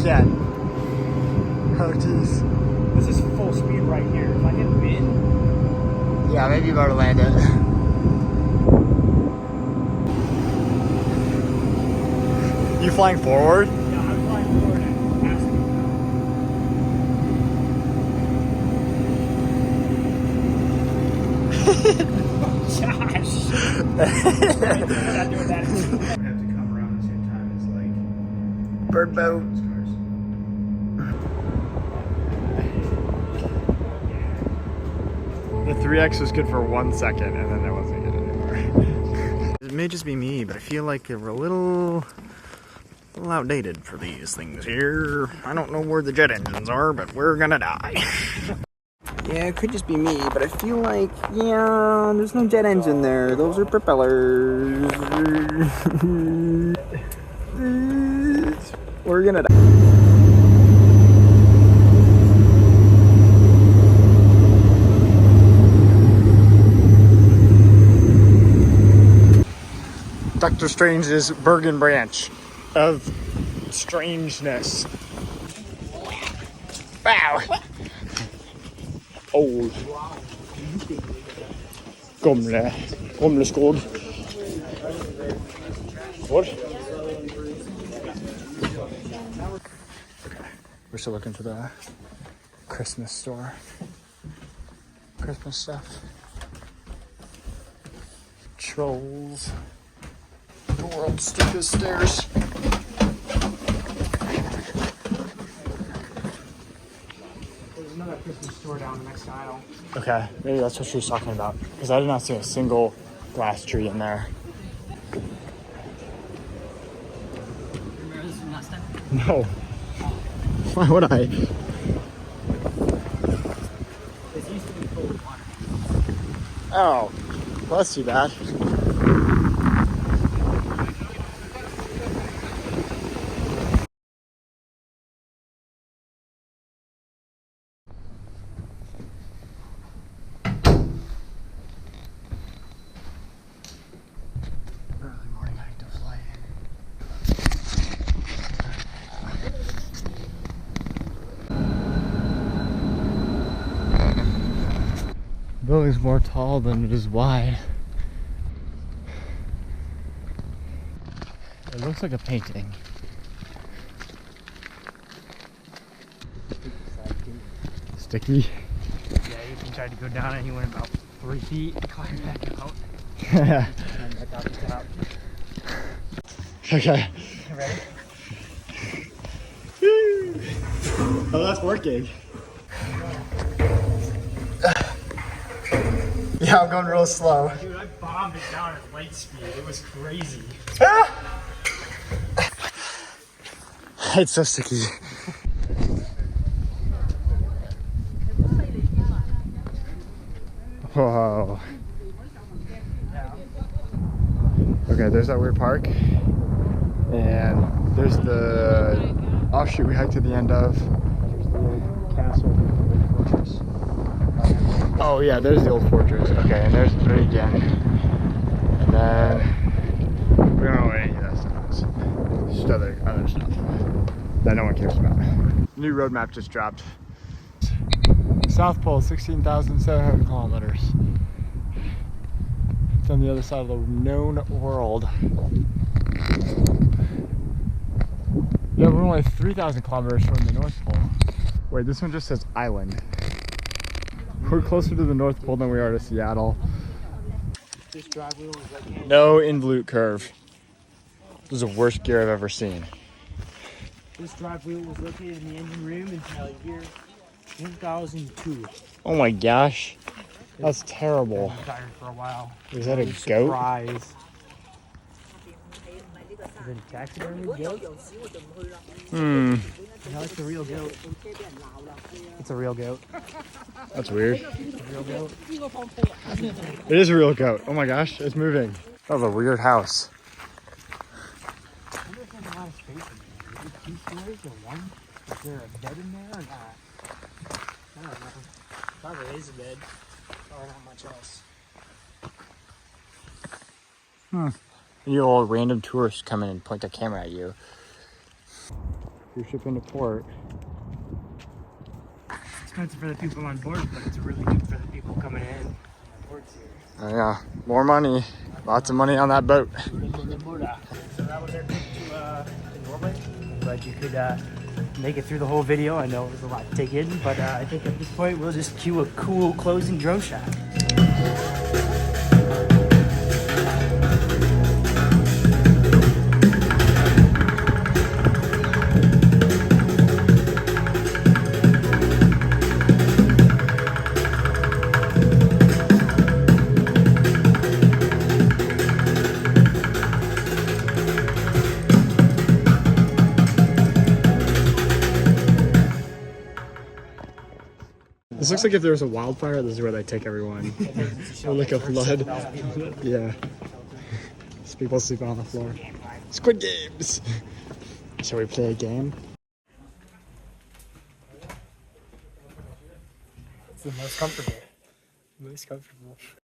can. Oh, jeez. This is full speed right here. If I hit wind. Yeah, maybe you better land it. You flying forward? Yeah, I'm flying forward and passing. Josh! We're not doing that. We have to come around the same time as like Bird boat. The 3X was good for 1 second and then it wasn't good anymore. It may just be me, but I feel like we're a little outdated for these things here. I don't know where the jet engines are, but we're gonna die. Yeah, it could just be me, but I feel like, yeah, there's no jet engine there. Those are propellers. We're gonna die. Dr. Strange's Bergen branch of strangeness. Wow. Oh. Gamle skog. What? Okay. We're still looking for the Christmas store. Christmas stuff. Trolls. The world's steepest stairs. There's another Christmas store down the next aisle. Okay, maybe that's what she was talking about. Because I did not see a single glass tree in there. Remember this from last time? No. Why would I? This used to be cold water. Oh, well, that's too bad. Early morning active flight. The building's more tall than it is wide. It looks like a painting. Sticky? Yeah, you can try to go down and you went about 3 feet, climb back out, Yeah. and back out the top. Okay. You ready? Oh, that's working. Yeah, I'm going real slow. Dude, I bombed it down at light speed. It was crazy. It's so sticky. Whoa. Okay, there's that weird park. And there's the offshoot we hiked to the end of. Castle. Oh yeah, there's the old fortress. Okay, and there's the bridge again. And then we don't know what any of that stuff is. Just other stuff that no one cares about. New road map just dropped. South Pole, 16,700 kilometers. It's on the other side of the known world. Yeah, we're only 3,000 kilometers from the North Pole. Wait, this one just says island. We're closer to the North Pole than we are to Seattle. This drive wheel was like No involute curve. This is the worst gear I've ever seen. this drive wheel was located in the engine room until year 2002. Oh my gosh. That's terrible. I tired for a while. Is that a goat? Surprise. Is it a taxidermy goat? Hmm. No, it's a real goat. It's a real goat. That's weird. It's a real goat. It is a real goat. Oh my gosh, it's moving. That was a weird house. I wonder if there's a lot of space in there. Is it 2 stories or 1? Is there a bed in there or not? I don't know. Probably is a bed. Or not much else. You all random tourists come in and point their camera at you. Cruise ship into port. It's expensive for the people on board, but it's really good for the people coming in. The port's here. Oh yeah, more money. Lots of money on that boat. So that was our trip to Norway. But you could make it through the whole video. I know it was a lot to take in, but I think at this point we'll just cue a cool closing drone shot. This looks like if there was a wildfire, this is where they take everyone. Or like a flood. Yeah. Just people sleeping on the floor. Squid Games! Shall we play a game? It's the most comfortable. Most comfortable.